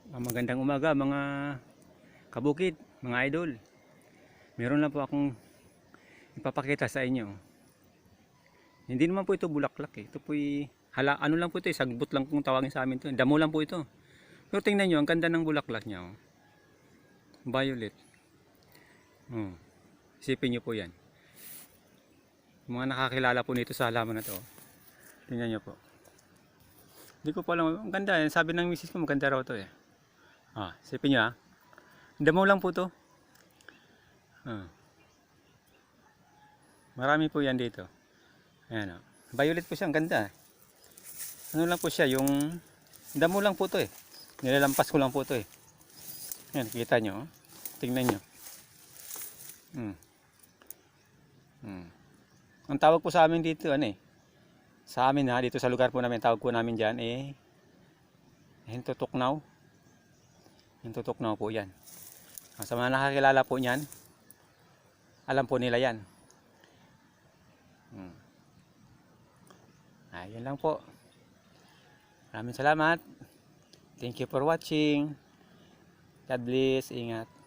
Magandang umaga mga kabukid, mga idol. Meron lang po akong ipapakita sa inyo. Hindi naman po ito bulaklak eh. Ito po ano lang po ito, sagbot lang kung tawagin sa amin ito. Damo lang po ito. Pero tingnan nyo, ang ganda ng bulaklak niya. Oh. Violet. Oh. Isipin nyo po yan. Mga nakakilala po nito sa halaman na ito. Tingnan nyo po. Hindi ko pa alam. Ang ganda. Sabi ng misis ko maganda raw ito eh. Isipin nyo damo lang po ito. Marami po yan dito. Ayan, violet po siya, ang ganda. Ano lang po siya, yung damo lang po ito eh. Nilalampas ko lang po ito eh. Ayan, kita nyo. Tingnan nyo. Ang tawag po sa amin dito, sa amin dito sa lugar po namin, tawag po namin dyan hintutuknaw. Hintutuknaw po yan. Sa mga nakakilala po niyan, alam po nila yan. Ayun lang po. Maraming salamat. Thank you for watching. God bless. Ingat.